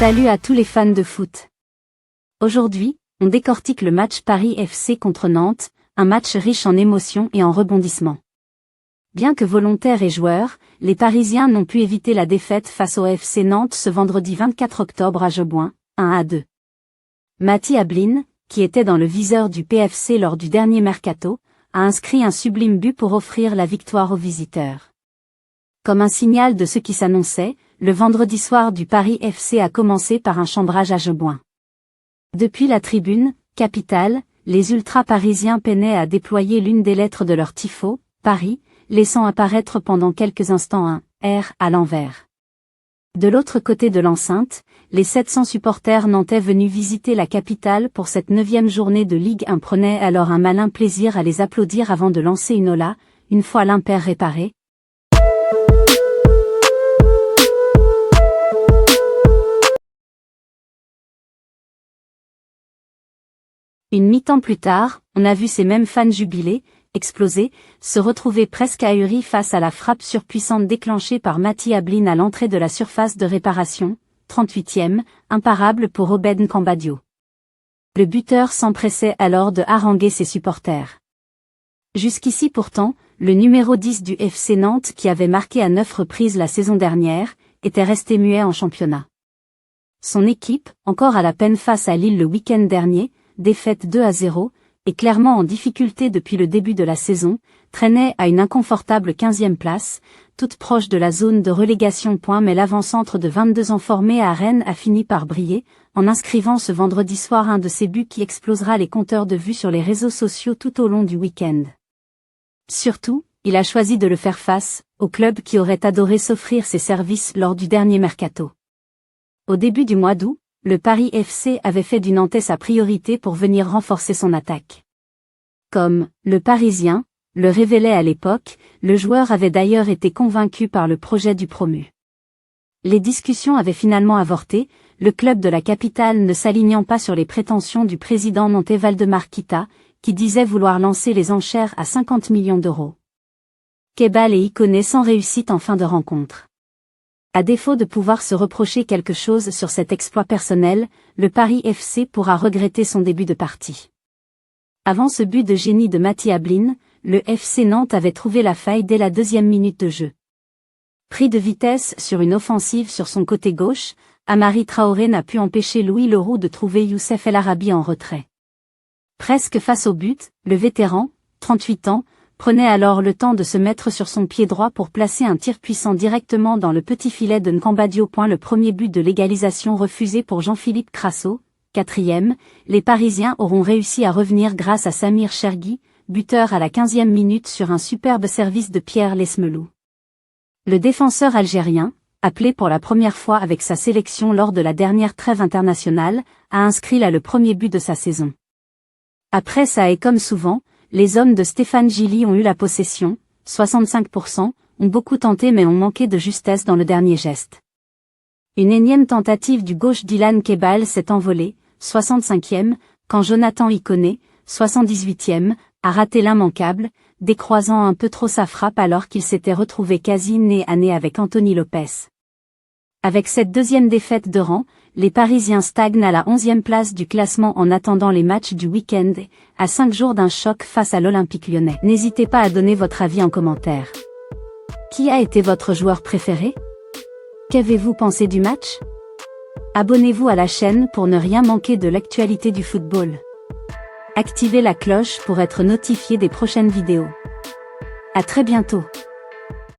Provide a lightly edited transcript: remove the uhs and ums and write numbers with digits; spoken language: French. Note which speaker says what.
Speaker 1: Salut à tous les fans de foot. Aujourd'hui, on décortique le match Paris FC contre Nantes, un match riche en émotions et en rebondissements. Bien que volontaires et joueurs, les Parisiens n'ont pu éviter la défaite face au FC Nantes ce vendredi 24 octobre à Jauboin, 1-2. Mati Ablin, qui était dans le viseur du PFC lors du dernier mercato, a inscrit un sublime but pour offrir la victoire aux visiteurs. Comme un signal de ce qui s'annonçait, le vendredi soir du Paris FC a commencé par un chambrage à Jauboin. Depuis la tribune, capitale, les ultras parisiens peinaient à déployer l'une des lettres de leur tifo, Paris, laissant apparaître pendant quelques instants un « R » à l'envers. De l'autre côté de l'enceinte, les 700 supporters nantais venus visiter la capitale pour cette 9e journée de Ligue 1 prenaient alors un malin plaisir à les applaudir avant de lancer une ola, une fois l'impair réparé. Une mi-temps plus tard, on a vu ces mêmes fans jubiler, exploser, se retrouver presque ahuris face à la frappe surpuissante déclenchée par Mati Ablin à l'entrée de la surface de réparation, 38e, imparable pour Obed Nkambadiou. Le buteur s'empressait alors de haranguer ses supporters. Jusqu'ici pourtant, le numéro 10 du FC Nantes qui avait marqué à 9 reprises la saison dernière, était resté muet en championnat. Son équipe, encore à la peine face à Lille le week-end dernier, défaite 2-0, et clairement en difficulté depuis le début de la saison, traînait à une inconfortable 15e place, toute proche de la zone de relégation. Mais l'avant-centre de 22 ans formé à Rennes a fini par briller, en inscrivant ce vendredi soir un de ses buts qui explosera les compteurs de vues sur les réseaux sociaux tout au long du week-end. Surtout, il a choisi de le faire face au club qui aurait adoré s'offrir ses services lors du dernier mercato. Au début du mois d'août, le Paris FC avait fait du Nantais sa priorité pour venir renforcer son attaque. Comme le Parisien le révélait à l'époque, le joueur avait d'ailleurs été convaincu par le projet du promu. Les discussions avaient finalement avorté, le club de la capitale ne s'alignant pas sur les prétentions du président nantais Waldemar Kita, qui disait vouloir lancer les enchères à 50 millions d'euros. Kebal et Ikoné sans réussite en fin de rencontre. À défaut de pouvoir se reprocher quelque chose sur cet exploit personnel, le Paris FC pourra regretter son début de partie. Avant ce but de génie de Mati Ablin, le FC Nantes avait trouvé la faille dès la 2e minute de jeu. Pris de vitesse sur une offensive sur son côté gauche, Amari Traoré n'a pu empêcher Louis Leroux de trouver Youssef El Arabi en retrait. Presque face au but, le vétéran, 38 ans, prenait alors le temps de se mettre sur son pied droit pour placer un tir puissant directement dans le petit filet de Nkambadiou. Le premier but de l'égalisation refusé pour Jean-Philippe Crasso, 4e, les Parisiens auront réussi à revenir grâce à Samir Chergui, buteur à la 15e minute sur un superbe service de Pierre Lesmelou. Le défenseur algérien, appelé pour la première fois avec sa sélection lors de la dernière trêve internationale, a inscrit là le premier but de sa saison. Après ça et comme souvent, les hommes de Stéphane Gilly ont eu la possession, 65%, ont beaucoup tenté mais ont manqué de justesse dans le dernier geste. Une énième tentative du gauche Dylan Kebal s'est envolée, 65e, quand Jonathan Ikoné, 78e, a raté l'immanquable, décroisant un peu trop sa frappe alors qu'il s'était retrouvé quasi nez à nez avec Anthony Lopez. Avec cette 2e défaite de rang, les Parisiens stagnent à la 11e place du classement en attendant les matchs du week-end, à 5 jours d'un choc face à l'Olympique Lyonnais. N'hésitez pas à donner votre avis en commentaire. Qui a été votre joueur préféré? Qu'avez-vous pensé du match? Abonnez-vous à la chaîne pour ne rien manquer de l'actualité du football. Activez la cloche pour être notifié des prochaines vidéos. À très bientôt.